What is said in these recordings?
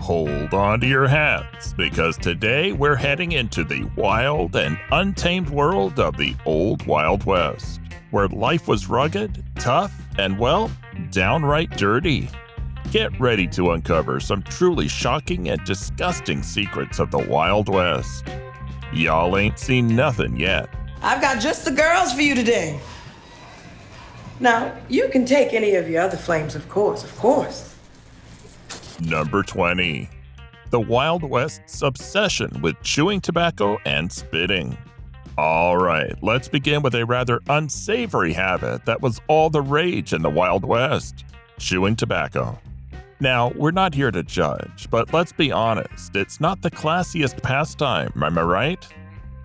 Hold on to your hats, because today we're heading into the wild and untamed world of the old Wild West, where life was rugged, tough, and, well, downright dirty. Get ready to uncover some truly shocking and disgusting secrets of the Wild West. Y'all ain't seen nothing yet. I've got just the girls for you today. Now, you can take any of your other flames, of course. Number 20. The Wild West's obsession with chewing tobacco and spitting. All right, let's begin with a rather unsavory habit that was all the rage in the Wild West: chewing tobacco. Now, we're not here to judge, but let's be honest, it's not the classiest pastime, am I right?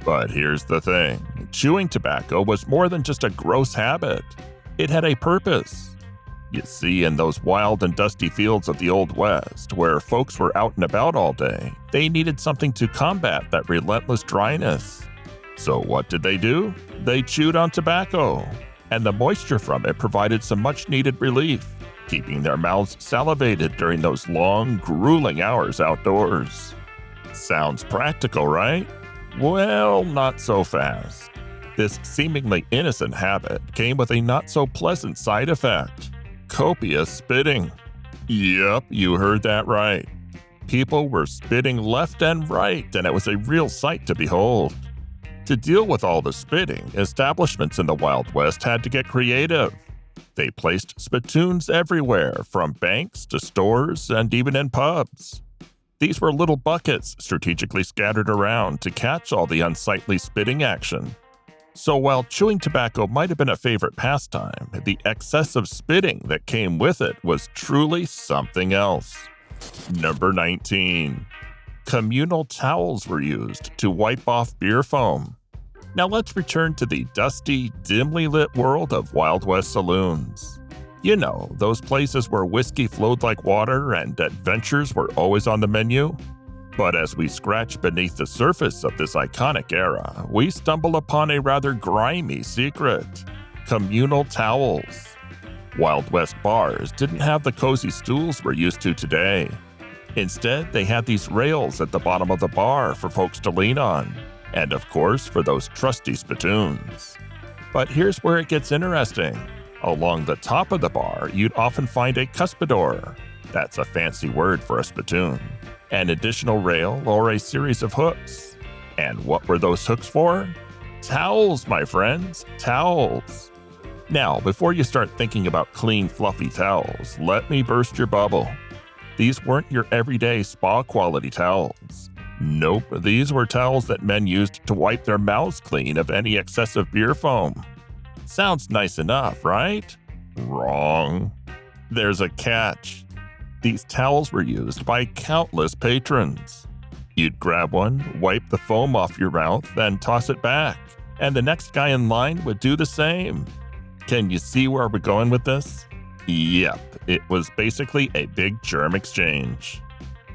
But here's the thing, chewing tobacco was more than just a gross habit. It had a purpose. You see, in those wild and dusty fields of the Old West, where folks were out and about all day, they needed something to combat that relentless dryness. So what did they do? They chewed on tobacco, and the moisture from it provided some much-needed relief, keeping their mouths salivated during those long, grueling hours outdoors. Sounds practical, right? Well, not so fast. This seemingly innocent habit came with a not-so-pleasant side effect: copious spitting. Yep, you heard that right. People were spitting left and right, and it was a real sight to behold. To deal with all the spitting, establishments in the Wild West had to get creative. They placed spittoons everywhere, from banks to stores and even in pubs. These were little buckets strategically scattered around to catch all the unsightly spitting action. So while chewing tobacco might have been a favorite pastime, the excessive spitting that came with it was truly something else. Number 19. Communal towels were used to wipe off beer foam. Now let's return to the dusty, dimly lit world of Wild West saloons. You know, those places where whiskey flowed like water and adventures were always on the menu. But as we scratch beneath the surface of this iconic era, we stumble upon a rather grimy secret: communal towels. Wild West bars didn't have the cozy stools we're used to today. Instead, they had these rails at the bottom of the bar for folks to lean on. And of course, for those trusty spittoons. But here's where it gets interesting. Along the top of the bar, you'd often find a cuspidor. That's a fancy word for a spittoon. An additional rail or a series of hooks. And what were those hooks for? Towels, my friends, towels. Now, before you start thinking about clean, fluffy towels, let me burst your bubble. These weren't your everyday spa-quality towels. Nope, these were towels that men used to wipe their mouths clean of any excessive beer foam. Sounds nice enough, right? Wrong. There's a catch. These towels were used by countless patrons. You'd grab one, wipe the foam off your mouth, then toss it back, and the next guy in line would do the same. Can you see where we're going with this? Yep, it was basically a big germ exchange.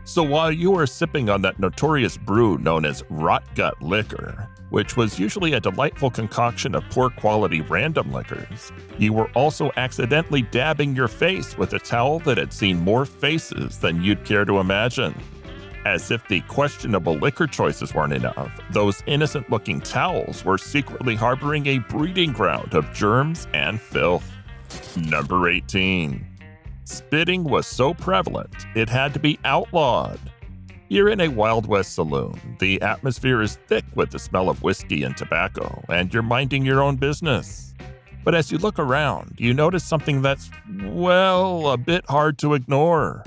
So while you were sipping on that notorious brew known as rot gut liquor, which was usually a delightful concoction of poor quality random liquors, you were also accidentally dabbing your face with a towel that had seen more faces than you'd care to imagine. As if the questionable liquor choices weren't enough, those innocent-looking towels were secretly harboring a breeding ground of germs and filth. Number 18. Spitting was so prevalent, it had to be outlawed. You're in a Wild West saloon, the atmosphere is thick with the smell of whiskey and tobacco, and you're minding your own business. But as you look around, you notice something that's, well, a bit hard to ignore.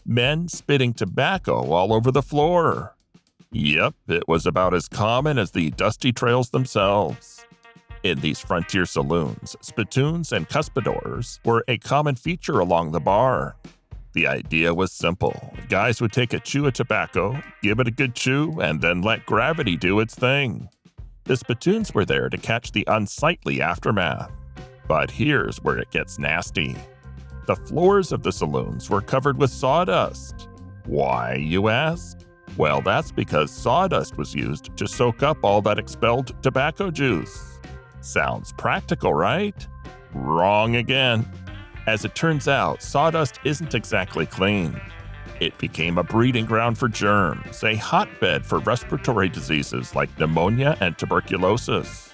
Men spitting tobacco all over the floor. Yep, it was about as common as the dusty trails themselves. In these frontier saloons, spittoons and cuspidors were a common feature along the bar. The idea was simple. Guys would take a chew of tobacco, give it a good chew, and then let gravity do its thing. The spittoons were there to catch the unsightly aftermath. But here's where it gets nasty. The floors of the saloons were covered with sawdust. Why, you ask? Well, that's because sawdust was used to soak up all that expelled tobacco juice. Sounds practical, right? Wrong again. As it turns out, sawdust isn't exactly clean. It became a breeding ground for germs, a hotbed for respiratory diseases like pneumonia and tuberculosis.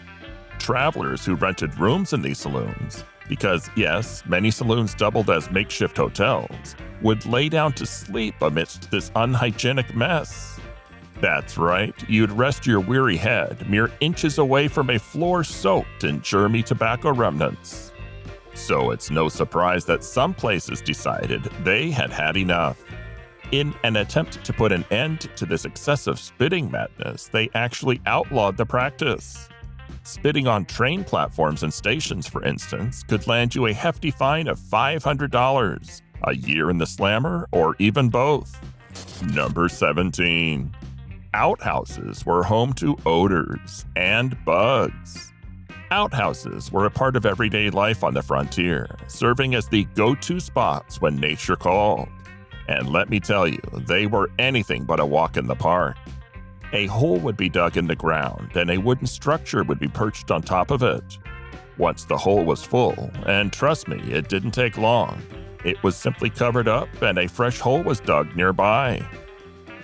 Travelers who rented rooms in these saloons, because yes, many saloons doubled as makeshift hotels, would lay down to sleep amidst this unhygienic mess. That's right, you'd rest your weary head mere inches away from a floor soaked in germy tobacco remnants. So it's no surprise that some places decided they had had enough. In an attempt to put an end to this excessive spitting madness, they actually outlawed the practice. Spitting on train platforms and stations, for instance, could land you a hefty fine of $500, a year in the slammer, or even both. Number 17. Outhouses were home to odors and bugs. Outhouses were a part of everyday life on the frontier, serving as the go-to spots when nature called. And let me tell you, they were anything but a walk in the park. A hole would be dug in the ground, and a wooden structure would be perched on top of it. Once the hole was full, and trust me, it didn't take long, it was simply covered up and a fresh hole was dug nearby.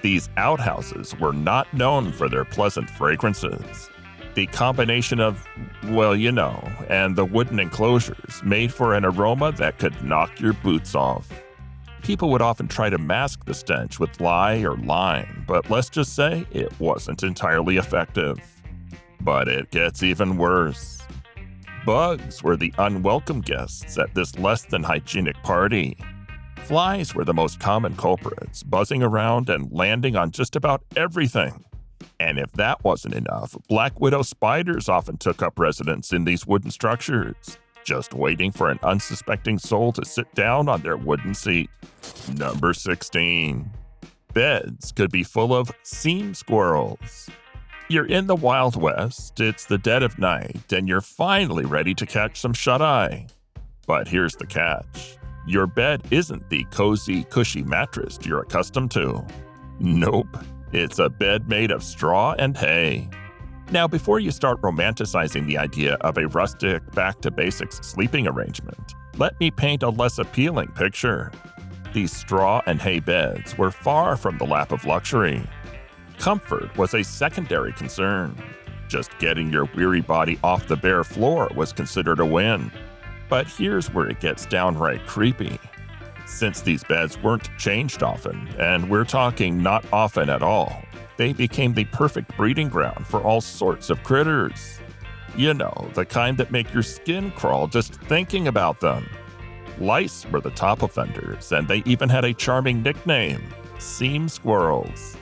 These outhouses were not known for their pleasant fragrances. The combination of, well, you know, and the wooden enclosures made for an aroma that could knock your boots off. People would often try to mask the stench with lye or lime, but let's just say it wasn't entirely effective. But it gets even worse. Bugs were the unwelcome guests at this less than hygienic party. Flies were the most common culprits, buzzing around and landing on just about everything. And if that wasn't enough, black widow spiders often took up residence in these wooden structures, just waiting for an unsuspecting soul to sit down on their wooden seat. Number 16. Beds could be full of seam squirrels. You're in the Wild West, it's the dead of night, and you're finally ready to catch some shut-eye. But here's the catch. Your bed isn't the cozy, cushy mattress you're accustomed to. Nope, it's a bed made of straw and hay. Now, before you start romanticizing the idea of a rustic, back-to-basics sleeping arrangement, let me paint a less appealing picture. These straw and hay beds were far from the lap of luxury. Comfort was a secondary concern. Just getting your weary body off the bare floor was considered a win. But here's where it gets downright creepy. Since these beds weren't changed often, and we're talking not often at all, they became the perfect breeding ground for all sorts of critters. You know, the kind that make your skin crawl just thinking about them. Lice were the top offenders, and they even had a charming nickname, seam squirrels.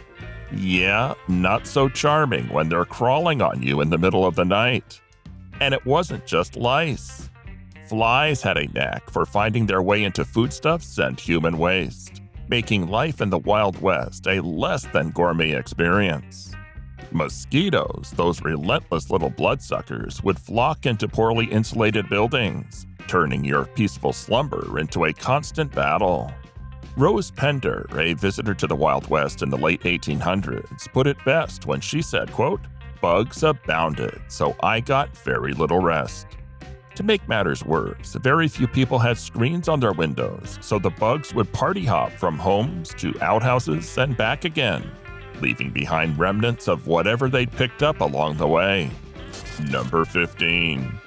Yeah, not so charming when they're crawling on you in the middle of the night. And it wasn't just lice. Flies had a knack for finding their way into foodstuffs and human waste, making life in the Wild West a less than gourmet experience. Mosquitoes, those relentless little bloodsuckers, would flock into poorly insulated buildings, turning your peaceful slumber into a constant battle. Rose Pender, a visitor to the Wild West in the late 1800s, put it best when she said, quote, "Bugs abounded, so I got very little rest." To make matters worse, very few people had screens on their windows, so the bugs would party hop from homes to outhouses and back again, leaving behind remnants of whatever they'd picked up along the way. Number 15.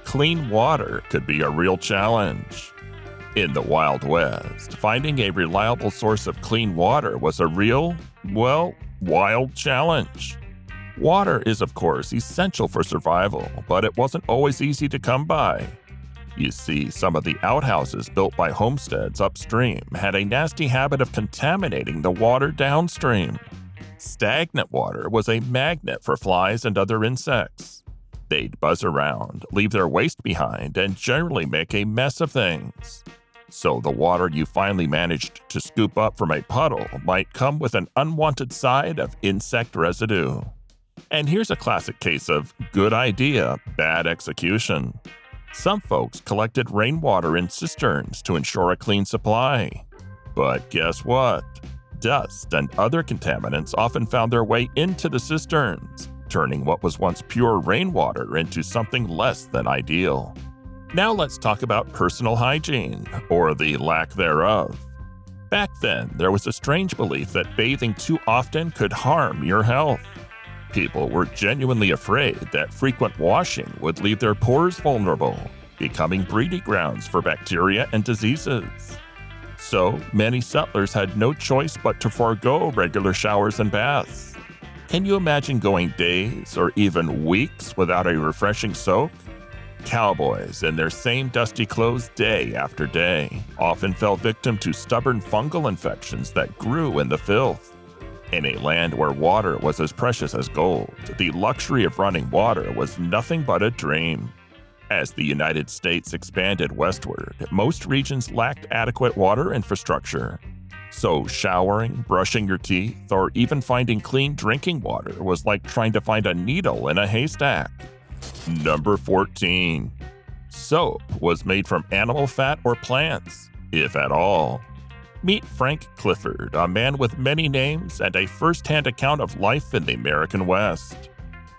Clean water could be a real challenge. In the Wild West, finding a reliable source of clean water was a real, well, wild challenge. Water is, of course, essential for survival, but it wasn't always easy to come by. You see, some of the outhouses built by homesteads upstream had a nasty habit of contaminating the water downstream. Stagnant water was a magnet for flies and other insects. They'd buzz around, leave their waste behind, and generally make a mess of things. So the water you finally managed to scoop up from a puddle might come with an unwanted side of insect residue. And here's a classic case of good idea, bad execution. Some folks collected rainwater in cisterns to ensure a clean supply. But guess what? Dust and other contaminants often found their way into the cisterns, turning what was once pure rainwater into something less than ideal. Now let's talk about personal hygiene, or the lack thereof. Back then, there was a strange belief that bathing too often could harm your health. People were genuinely afraid that frequent washing would leave their pores vulnerable, becoming breeding grounds for bacteria and diseases. So, many settlers had no choice but to forego regular showers and baths. Can you imagine going days or even weeks without a refreshing soak? Cowboys, in their same dusty clothes day after day, often fell victim to stubborn fungal infections that grew in the filth. In a land where water was as precious as gold, the luxury of running water was nothing but a dream. As the United States expanded westward, most regions lacked adequate water infrastructure. So showering, brushing your teeth, or even finding clean drinking water was like trying to find a needle in a haystack. Number 14. Soap was made from animal fat or plants, if at all. Meet Frank Clifford, a man with many names and a first-hand account of life in the American West.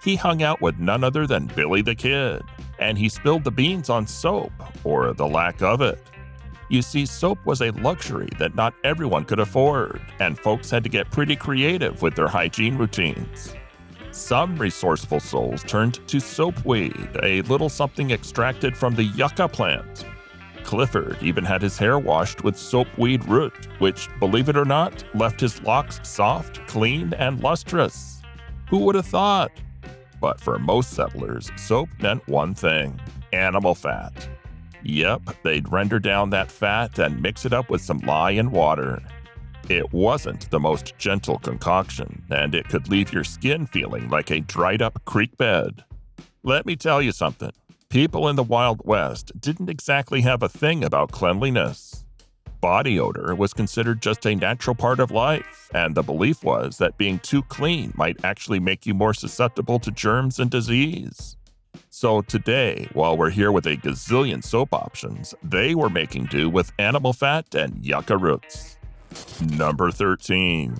He hung out with none other than Billy the Kid, and he spilled the beans on soap, or the lack of it. You see, soap was a luxury that not everyone could afford, and folks had to get pretty creative with their hygiene routines. Some resourceful souls turned to soapweed, a little something extracted from the yucca plant. Clifford even had his hair washed with soapweed root, which, believe it or not, left his locks soft, clean, and lustrous. Who would have thought? But for most settlers, soap meant one thing: animal fat. Yep, they'd render down that fat and mix it up with some lye and water. It wasn't the most gentle concoction, and it could leave your skin feeling like a dried-up creek bed. Let me tell you something. People in the Wild West didn't exactly have a thing about cleanliness. Body odor was considered just a natural part of life, and the belief was that being too clean might actually make you more susceptible to germs and disease. So today, while we're here with a gazillion soap options, they were making do with animal fat and yucca roots. Number 13.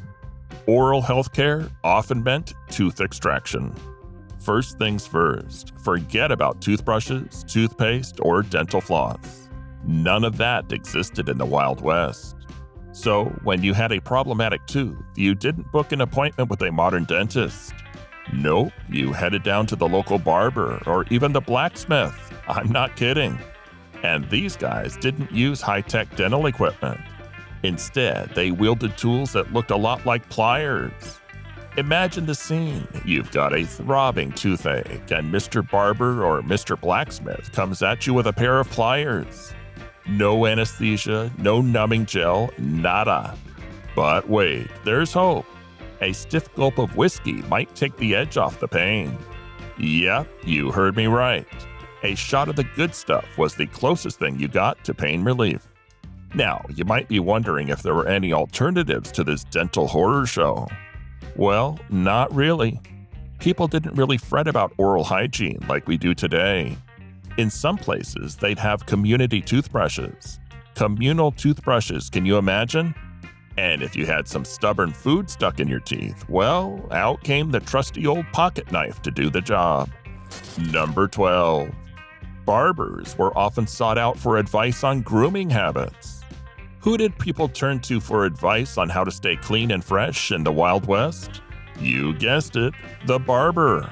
Oral health care often meant tooth extraction. First things first, forget about toothbrushes, toothpaste, or dental floss. None of that existed in the Wild West. So, when you had a problematic tooth, you didn't book an appointment with a modern dentist. Nope, you headed down to the local barber or even the blacksmith. I'm not kidding. And these guys didn't use high-tech dental equipment. Instead, they wielded tools that looked a lot like pliers. Imagine the scene. You've got a throbbing toothache, and Mr. Barber or Mr. Blacksmith comes at you with a pair of pliers. No anesthesia, no numbing gel, nada. But wait, there's hope. A stiff gulp of whiskey might take the edge off the pain. Yep, you heard me right. A shot of the good stuff was the closest thing you got to pain relief. Now, you might be wondering if there were any alternatives to this dental horror show. Well, not really. People didn't really fret about oral hygiene like we do today. In some places, they'd have community toothbrushes. Communal toothbrushes, can you imagine? And if you had some stubborn food stuck in your teeth, well, out came the trusty old pocket knife to do the job. Number 12. Barbers were often sought out for advice on grooming habits. Who did people turn to for advice on how to stay clean and fresh in the Wild West? You guessed it, the barber.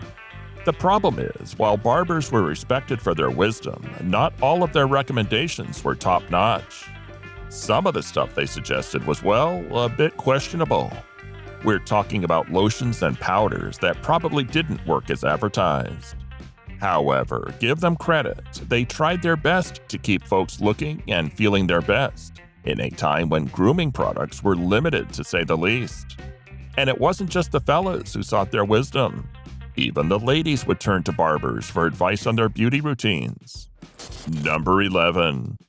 The problem is, while barbers were respected for their wisdom, not all of their recommendations were top-notch. Some of the stuff they suggested was, well, a bit questionable. We're talking about lotions and powders that probably didn't work as advertised. However, give them credit, they tried their best to keep folks looking and feeling their best in a time when grooming products were limited, to say the least. And it wasn't just the fellas who sought their wisdom. Even the ladies would turn to barbers for advice on their beauty routines. Number 11.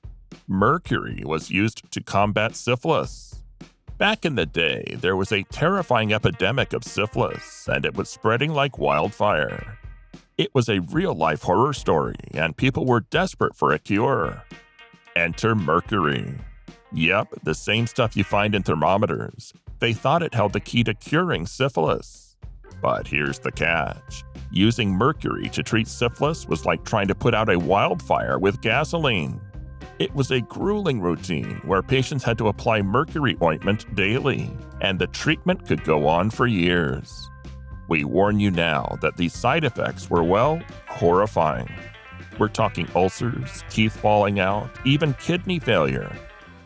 Mercury was used to combat syphilis. Back in the day, there was a terrifying epidemic of syphilis, and it was spreading like wildfire. It was a real-life horror story, and people were desperate for a cure. Enter mercury. Yep, the same stuff you find in thermometers. They thought it held the key to curing syphilis. But here's the catch. Using mercury to treat syphilis was like trying to put out a wildfire with gasoline. It was a grueling routine where patients had to apply mercury ointment daily, and the treatment could go on for years. We warn you now that these side effects were, well, horrifying. We're talking ulcers, teeth falling out, even kidney failure.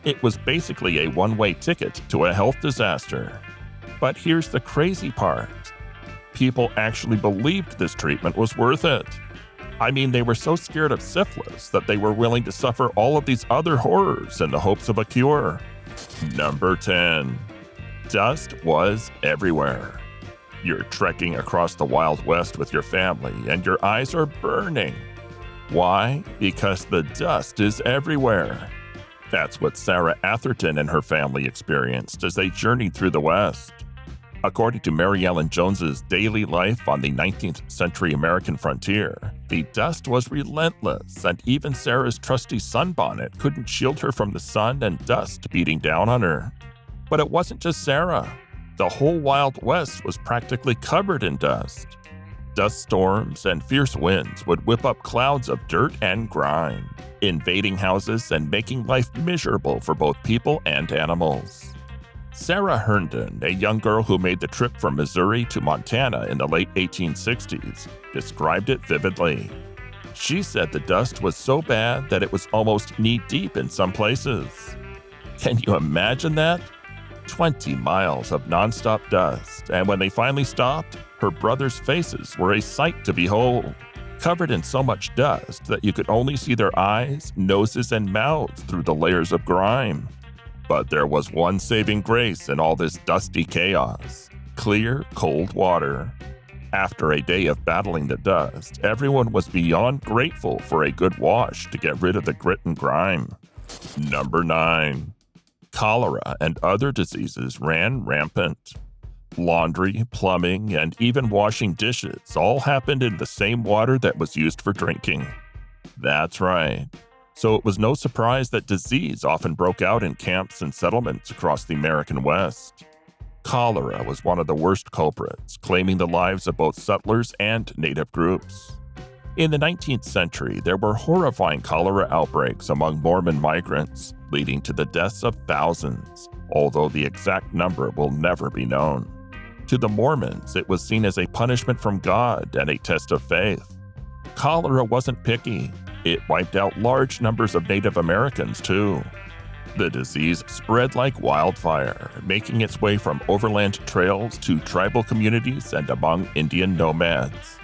It was basically a one-way ticket to a health disaster. But here's the crazy part. People actually believed this treatment was worth it. I mean, they were so scared of syphilis that they were willing to suffer all of these other horrors in the hopes of a cure. Number 10. Dust was everywhere. You're trekking across the Wild West with your family and your eyes are burning. Why? Because the dust is everywhere. That's what Sarah Atherton and her family experienced as they journeyed through the West. According to Mary Ellen Jones's Daily Life on the 19th Century American Frontier, the dust was relentless, and even Sarah's trusty sunbonnet couldn't shield her from the sun and dust beating down on her. But it wasn't just Sarah. The whole Wild West was practically covered in dust. Dust storms and fierce winds would whip up clouds of dirt and grime, invading houses and making life miserable for both people and animals. Sarah Herndon, a young girl who made the trip from Missouri to Montana in the late 1860s, described it vividly. She said the dust was so bad that it was almost knee-deep in some places. Can you imagine that? 20 miles of nonstop dust, and when they finally stopped, her brothers' faces were a sight to behold, covered in so much dust that you could only see their eyes, noses, and mouths through the layers of grime. But there was one saving grace in all this dusty chaos: clear, cold water. After a day of battling the dust, everyone was beyond grateful for a good wash to get rid of the grit and grime. Number 9. Cholera and other diseases ran rampant. Laundry, plumbing, and even washing dishes all happened in the same water that was used for drinking. That's right. So it was no surprise that disease often broke out in camps and settlements across the American West. Cholera was one of the worst culprits, claiming the lives of both settlers and native groups. In the 19th century, there were horrifying cholera outbreaks among Mormon migrants, leading to the deaths of thousands, although the exact number will never be known. To the Mormons, it was seen as a punishment from God and a test of faith. Cholera wasn't picky. It wiped out large numbers of Native Americans, too. The disease spread like wildfire, making its way from overland trails to tribal communities and among Indian nomads.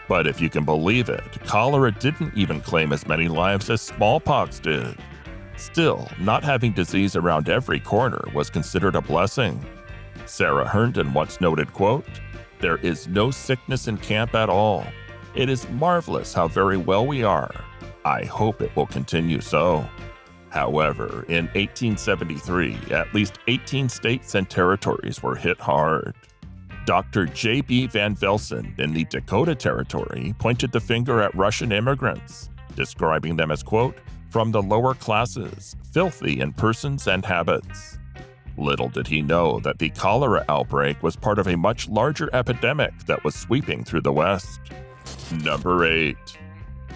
But if you can believe it, cholera didn't even claim as many lives as smallpox did. Still, not having disease around every corner was considered a blessing. Sarah Herndon once noted, quote, "There is no sickness in camp at all. It is marvelous how very well we are. I hope it will continue so." However, in 1873, at least 18 states and territories were hit hard. Dr. J.B. Van Velsen in the Dakota Territory pointed the finger at Russian immigrants, describing them as, quote, "from the lower classes, filthy in persons and habits." Little did he know that the cholera outbreak was part of a much larger epidemic that was sweeping through the West. Number 8.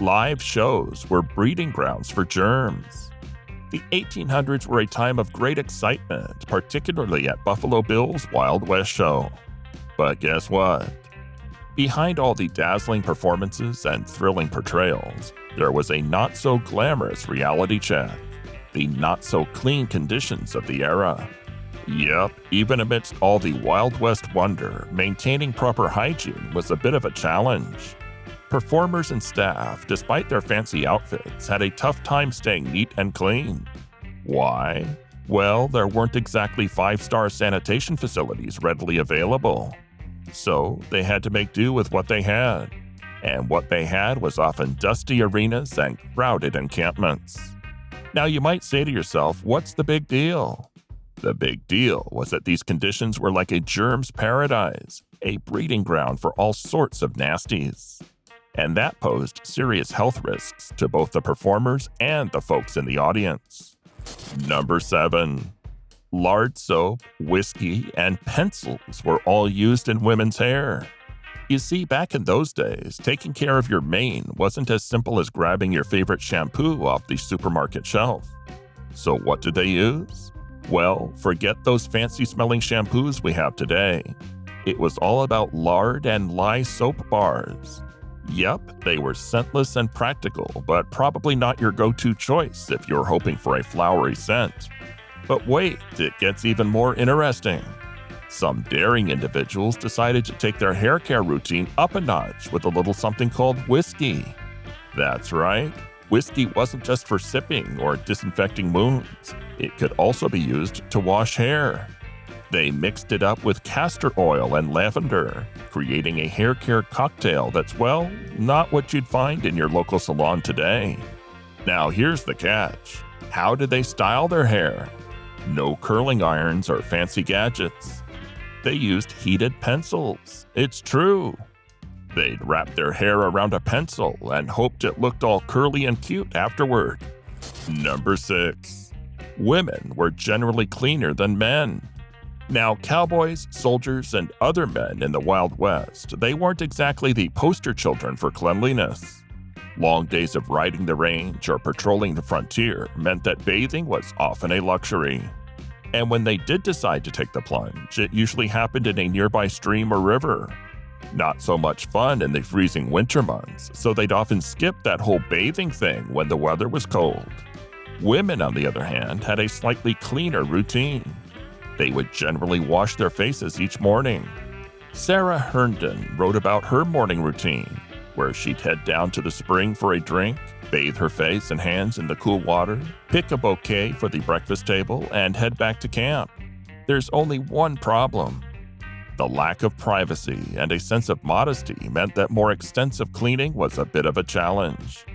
Live shows were breeding grounds for germs. The 1800s were a time of great excitement, particularly at Buffalo Bill's Wild West show. But guess what? Behind all the dazzling performances and thrilling portrayals, there was a not-so-glamorous reality check: the not-so-clean conditions of the era. Yep, even amidst all the Wild West wonder, maintaining proper hygiene was a bit of a challenge. Performers and staff, despite their fancy outfits, had a tough time staying neat and clean. Why? Well, there weren't exactly 5-star sanitation facilities readily available. So they had to make do with what they had. And what they had was often dusty arenas and crowded encampments. Now you might say to yourself, what's the big deal? The big deal was that these conditions were like a germ's paradise, a breeding ground for all sorts of nasties. And that posed serious health risks to both the performers and the folks in the audience. Number 7. Lard soap, whiskey, and pencils were all used in women's hair. You see, back in those days, taking care of your mane wasn't as simple as grabbing your favorite shampoo off the supermarket shelf. So what did they use? Well, forget those fancy-smelling shampoos we have today. It was all about lard and lye soap bars. Yep, they were scentless and practical, but probably not your go-to choice if you're hoping for a flowery scent. But wait, it gets even more interesting. Some daring individuals decided to take their hair care routine up a notch with a little something called whiskey. That's right, whiskey wasn't just for sipping or disinfecting wounds. It could also be used to wash hair. They mixed it up with castor oil and lavender, creating a hair care cocktail that's, well, not what you'd find in your local salon today. Now here's the catch. How did they style their hair? No curling irons or fancy gadgets. They used heated pencils. It's true. They'd wrap their hair around a pencil and hoped it looked all curly and cute afterward. Number 6. Women were generally cleaner than men. Now, cowboys, soldiers, and other men in the Wild West, they weren't exactly the poster children for cleanliness. Long days of riding the range or patrolling the frontier meant that bathing was often a luxury. And when they did decide to take the plunge, it usually happened in a nearby stream or river. Not so much fun in the freezing winter months, so they'd often skip that whole bathing thing when the weather was cold. Women, on the other hand, had a slightly cleaner routine. They would generally wash their faces each morning. Sarah Herndon wrote about her morning routine, where she'd head down to the spring for a drink, bathe her face and hands in the cool water, pick a bouquet for the breakfast table, and head back to camp. There's only one problem. The lack of privacy and a sense of modesty meant that more extensive cleaning was a bit of a challenge.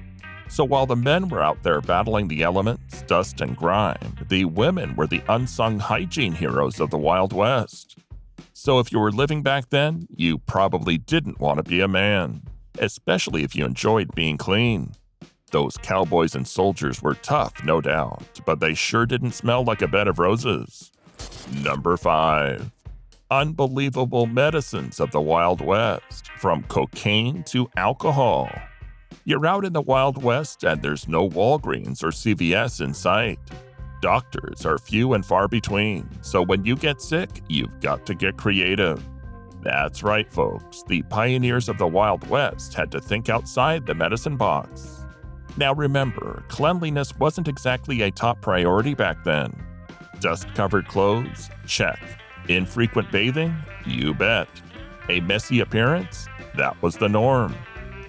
So while the men were out there battling the elements, dust, and grime, the women were the unsung hygiene heroes of the Wild West. So if you were living back then, you probably didn't want to be a man, especially if you enjoyed being clean. Those cowboys and soldiers were tough, no doubt, but they sure didn't smell like a bed of roses. Number 5. Unbelievable medicines of the Wild West, from cocaine to alcohol. You're out in the Wild West and there's no Walgreens or CVS in sight. Doctors are few and far between, so when you get sick, you've got to get creative. That's right, folks, the pioneers of the Wild West had to think outside the medicine box. Now remember, cleanliness wasn't exactly a top priority back then. Dust-covered clothes? Check. Infrequent bathing? You bet. A messy appearance? That was the norm.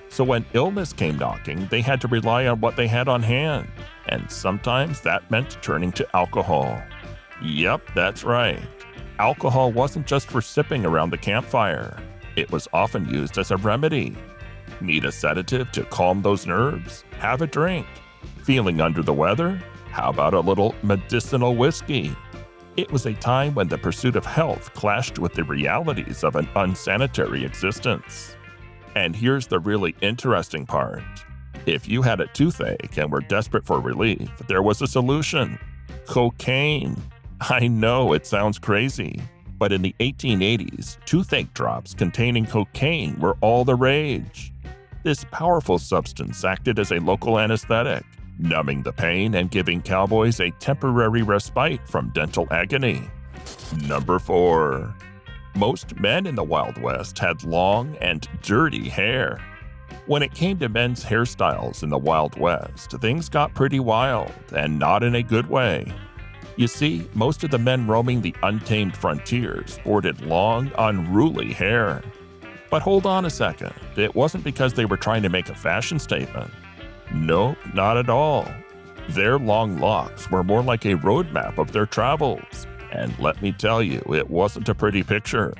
So when illness came knocking, they had to rely on what they had on hand, and sometimes that meant turning to alcohol. Yep, that's right. Alcohol wasn't just for sipping around the campfire. It was often used as a remedy. Need a sedative to calm those nerves? Have a drink. Feeling under the weather? How about a little medicinal whiskey? It was a time when the pursuit of health clashed with the realities of an unsanitary existence. And here's the really interesting part. If you had a toothache and were desperate for relief, there was a solution. Cocaine. I know it sounds crazy, but in the 1880s, toothache drops containing cocaine were all the rage. This powerful substance acted as a local anesthetic, numbing the pain and giving cowboys a temporary respite from dental agony. Number 4. Most men in the Wild West had long and dirty hair. When it came to men's hairstyles in the Wild West, things got pretty wild, and not in a good way. You see, most of the men roaming the untamed frontiers sported long, unruly hair. But hold on a second, it wasn't because they were trying to make a fashion statement. Nope, not at all. Their long locks were more like a roadmap of their travels, and let me tell you, it wasn't a pretty picture.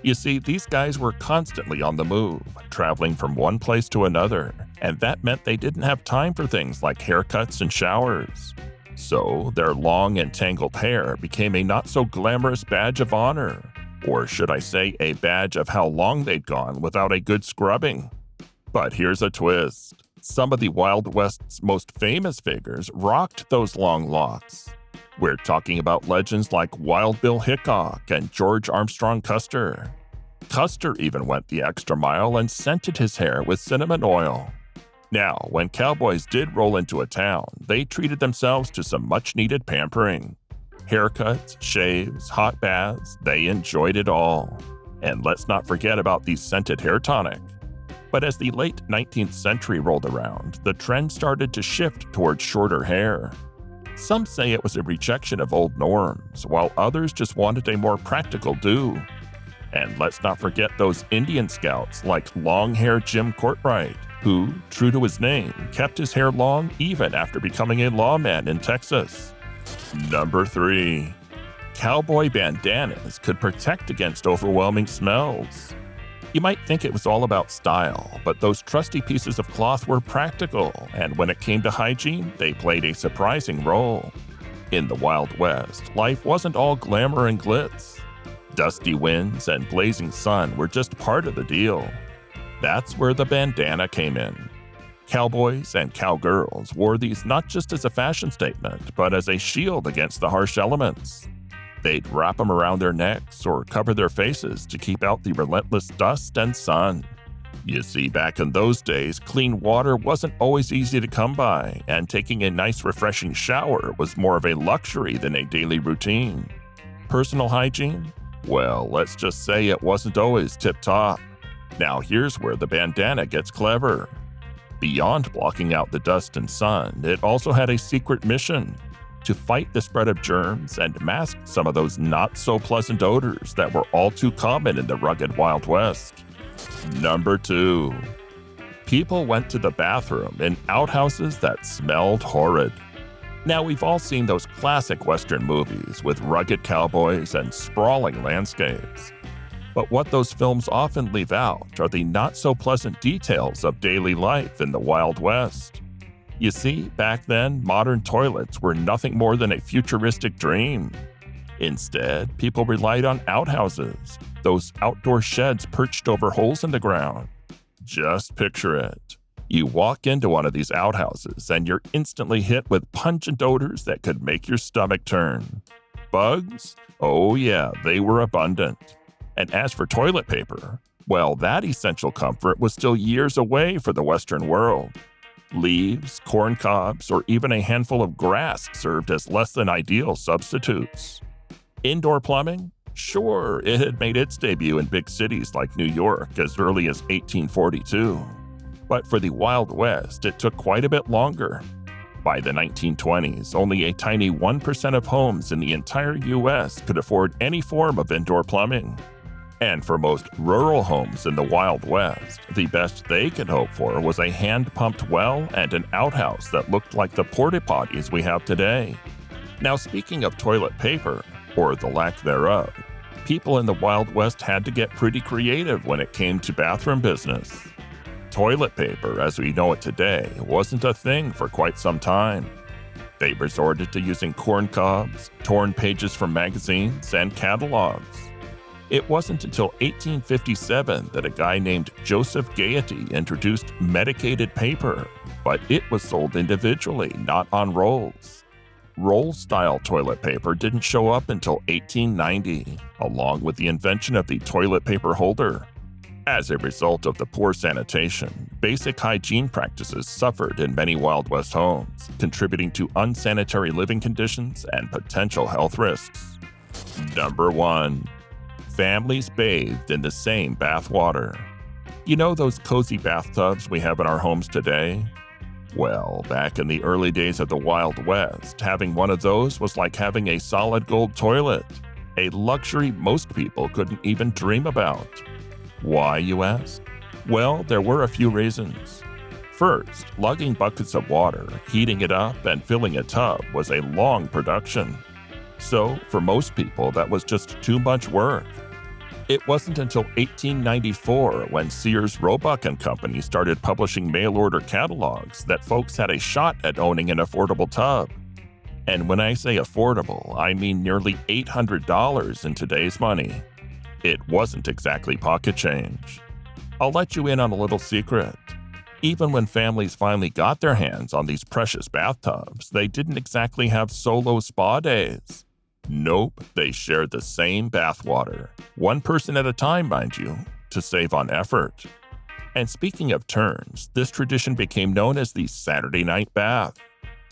You see, these guys were constantly on the move, traveling from one place to another, and that meant they didn't have time for things like haircuts and showers. So their long and tangled hair became a not-so-glamorous badge of honor. Or should I say, a badge of how long they'd gone without a good scrubbing. But here's a twist. Some of the Wild West's most famous figures rocked those long locks. We're talking about legends like Wild Bill Hickok and George Armstrong Custer. Custer even went the extra mile and scented his hair with cinnamon oil. Now, when cowboys did roll into a town, they treated themselves to some much-needed pampering. Haircuts, shaves, hot baths, they enjoyed it all. And let's not forget about the scented hair tonic. But as the late 19th century rolled around, the trend started to shift towards shorter hair. Some say it was a rejection of old norms, while others just wanted a more practical do. And let's not forget those Indian scouts like long-haired Jim Courtwright, who, true to his name, kept his hair long even after becoming a lawman in Texas. Number 3. Cowboy bandanas could protect against overwhelming smells. You might think it was all about style, but those trusty pieces of cloth were practical, and when it came to hygiene, they played a surprising role. In the Wild West, life wasn't all glamour and glitz. Dusty winds and blazing sun were just part of the deal. That's where the bandana came in. Cowboys and cowgirls wore these not just as a fashion statement, but as a shield against the harsh elements. They'd wrap them around their necks or cover their faces to keep out the relentless dust and sun. You see, back in those days, clean water wasn't always easy to come by, and taking a nice refreshing shower was more of a luxury than a daily routine. Personal hygiene? Well, let's just say it wasn't always tip-top. Now here's where the bandana gets clever. Beyond blocking out the dust and sun, it also had a secret mission: to fight the spread of germs and mask some of those not-so-pleasant odors that were all too common in the rugged Wild West. Number 2. People went to the bathroom in outhouses that smelled horrid. Now, we've all seen those classic Western movies with rugged cowboys and sprawling landscapes. But what those films often leave out are the not-so-pleasant details of daily life in the Wild West. You see, back then, modern toilets were nothing more than a futuristic dream. Instead, people relied on outhouses, those outdoor sheds perched over holes in the ground. Just picture it. You walk into one of these outhouses and you're instantly hit with pungent odors that could make your stomach turn. Bugs? Oh yeah, they were abundant. And as for toilet paper, well, that essential comfort was still years away for the Western world. Leaves, corn cobs, or even a handful of grass served as less than ideal substitutes. Indoor plumbing? Sure, it had made its debut in big cities like New York as early as 1842. But for the Wild West, it took quite a bit longer. By the 1920s, only a tiny 1% of homes in the entire US could afford any form of indoor plumbing. And for most rural homes in the Wild West, the best they could hope for was a hand-pumped well and an outhouse that looked like the porta-potties we have today. Now, speaking of toilet paper, or the lack thereof, people in the Wild West had to get pretty creative when it came to bathroom business. Toilet paper, as we know it today, wasn't a thing for quite some time. They resorted to using corn cobs, torn pages from magazines, and catalogs. It wasn't until 1857 that a guy named Joseph Gaiety introduced medicated paper, but it was sold individually, not on rolls. Roll-style toilet paper didn't show up until 1890, along with the invention of the toilet paper holder. As a result of the poor sanitation, basic hygiene practices suffered in many Wild West homes, contributing to unsanitary living conditions and potential health risks. Number 1. Families bathed in the same bathwater. You know those cozy bathtubs we have in our homes today? Well, back in the early days of the Wild West, having one of those was like having a solid gold toilet, a luxury most people couldn't even dream about. Why, you ask? Well, there were a few reasons. First, lugging buckets of water, heating it up, and filling a tub was a long production. So, for most people, that was just too much work. It wasn't until 1894 when Sears, Roebuck & Company started publishing mail-order catalogs that folks had a shot at owning an affordable tub. And when I say affordable, I mean nearly $800 in today's money. It wasn't exactly pocket change. I'll let you in on a little secret. Even when families finally got their hands on these precious bathtubs, they didn't exactly have solo spa days. Nope, they shared the same bathwater. One person at a time, mind you, to save on effort. And speaking of turns, this tradition became known as the Saturday night bath.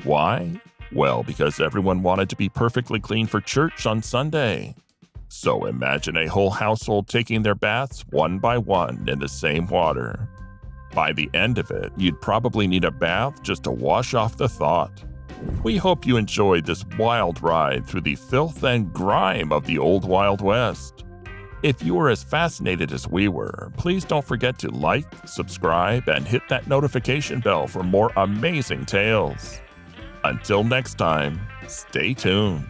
Why? Well, because everyone wanted to be perfectly clean for church on Sunday. So imagine a whole household taking their baths one by one in the same water. By the end of it, you'd probably need a bath just to wash off the thought. We hope you enjoyed this wild ride through the filth and grime of the old Wild West. If you were as fascinated as we were, please don't forget to like, subscribe, and hit that notification bell for more amazing tales. Until next time, stay tuned.